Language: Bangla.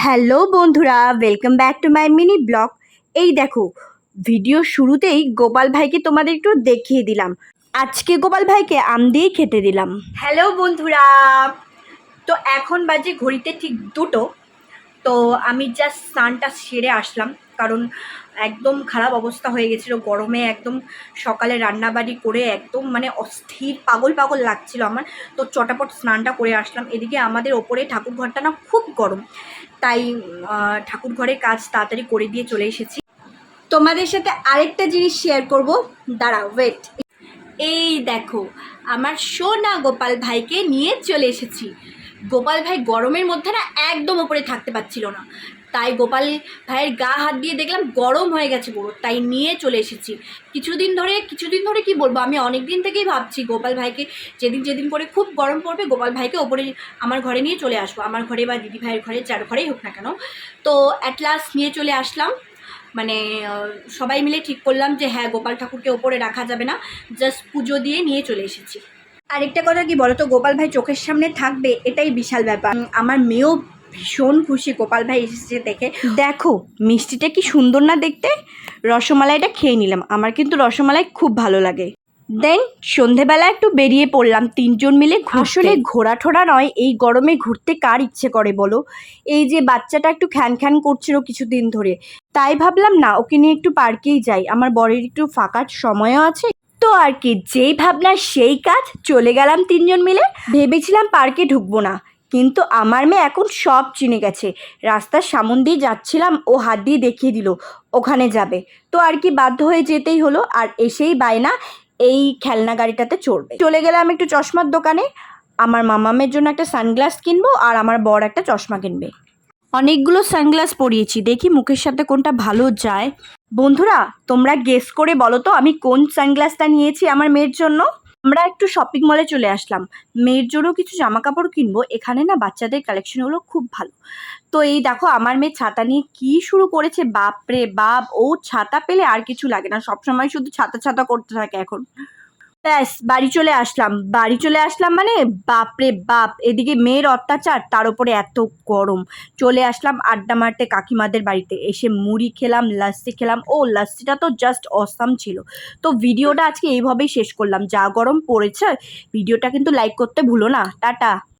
হ্যালো বন্ধুরা, welcome back to my mini blog. এই দেখো, ভিডিও শুরুতেই গোপাল ভাইকে তোমাদের একটু দেখিয়ে দিলাম। আজকে গোপাল ভাইকে আম দিয়েই খেতে দিলাম। হ্যালো বন্ধুরা, তো এখন বাজে ঘড়িতে ঠিক 2টো। তো আমি জাস্ট স্নানটা সেরে আসলাম, কারণ একদম খারাপ অবস্থা হয়ে গেছিলো গরমে। একদম সকালে রান্নাবাড়ি করে একদম মানে অস্থির পাগল পাগল লাগছিল আমার। তো চটাপট স্নানটা করে আসলাম। এদিকে আমাদের ওপরে ঠাকুর ঘরটা না খুব গরম, তাই ঠাকুর ঘরের কাজ তাড়াতাড়ি করে দিয়ে চলে এসেছি। তোমাদের সাথে আরেকটা জিনিস শেয়ার করব, দাঁড়াও ওয়েট। এই দেখো, আমার সোনা গোপাল ভাইকে নিয়ে চলে এসেছি। গোপাল ভাই গরমের মধ্যে না একদম ওপরে থাকতে পারছিল না, তাই গোপাল ভাইয়ের গা হাত দিয়ে দেখলাম গরম হয়ে গেছে পুরো, তাই নিয়ে চলে এসেছি। কিছুদিন ধরে কি বলবো, আমি অনেক দিন থেকেই ভাবছি গোপাল ভাইকে যেদিন যেদিন করে খুব গরম পড়বে গোপাল ভাইকে ওপরে আমার ঘরে নিয়ে চলে আসবো, আমার ঘরে বা দিদি ভাইয়ের ঘরে, যার ঘরেই হোক না কেন। তো অ্যাট লাস্ট নিয়ে চলে আসলাম। মানে সবাই মিলে ঠিক করলাম যে হ্যাঁ, গোপাল ঠাকুরকে ওপরে রাখা যাবে না, জাস্ট পুজো দিয়ে নিয়ে চলে এসেছি। আরেকটা কথা কি বলো তো, গোপাল ভাই চোখের সামনে থাকবে এটাই বিশাল ব্যাপার। আমার মেয়েও ভীষণ খুশি গোপাল ভাই এসেছে দেখে। দেখো মিষ্টিটা কি সুন্দর না দেখতে। রসমালাইটা খেয়ে নিলাম, আমার কিন্তু রসমালাই খুব ভালো লাগে। দেন সন্ধেবেলা একটু বেরিয়ে পড়লাম 3জন মিলে। আসলে ঘোরা ঠোরা নয়, এই গরমে ঘুরতে কার ইচ্ছে করে বলো। এই যে বাচ্চাটা একটু খ্যান খ্যান করছিল কিছুদিন ধরে, তাই ভাবলাম না ওকে নিয়ে একটু পার্কেই যাই, আমার বরের একটু ফাঁকা সময়ও আছে। তো আর কি, যেই ভাবনা সেই কাজ, চলে গেলাম 3জন মিলে। ভেবেছিলাম পার্কে ঢুকবো না, কিন্তু আমার মেয়ে এখন সব চিনে গেছে। রাস্তার সামন দিয়ে যাচ্ছিলাম, ও হাত দিয়ে দেখিয়ে দিল ওখানে যাবে। তো আর কি, বাধ্য হয়ে যেতেই হলো। আর এসেই বায়না এই খেলনা গাড়িটাতে চড়বে। চলে গেলাম একটু চশমার দোকানে, আমার মামামের জন্য একটা সানগ্লাস কিনবো আর আমার বর একটা চশমা কিনবে। অনেকগুলো সানগ্লাস পরিয়েছি, দেখি মুখের সাথে কোনটা ভালো যায়। বন্ধুরা তোমরা গেস করে বলো তো আমি কোন সানগ্লাসটা নিয়েছি আমার মেয়ের জন্য। আমরা একটু শপিং মলে চলে আসলাম, মেয়ের জন্য কিছু জামা কাপড় কিনবো। এখানে না বাচ্চাদের কালেকশনগুলো খুব ভালো। তো এই দেখো, আমার মেয়ে ছাতা নিয়ে কি শুরু করেছে, বাপ রে বাপ, ও ছাতা পেলে আর কিছু লাগে না, সবসময় শুধু ছাতা ছাতা করতে থাকে এখন। ব্যাস বাড়ি চলে আসলাম, মানে বাপরে বাপ, এদিকে মেয়ের অত্যাচার, তার উপরে এত গরম। চলে আসলাম আড্ডা মারতে কাকিমাদের বাড়িতে, এসে মুড়ি খেলাম, লাস্সি খেলাম। ও লাস্সিটা তো জাস্ট অসাম ছিল। তো ভিডিওটা আজকে এইভাবেই শেষ করলাম, যা গরম পড়েছে। ভিডিওটা কিন্তু লাইক করতে ভুলো না। টাটা।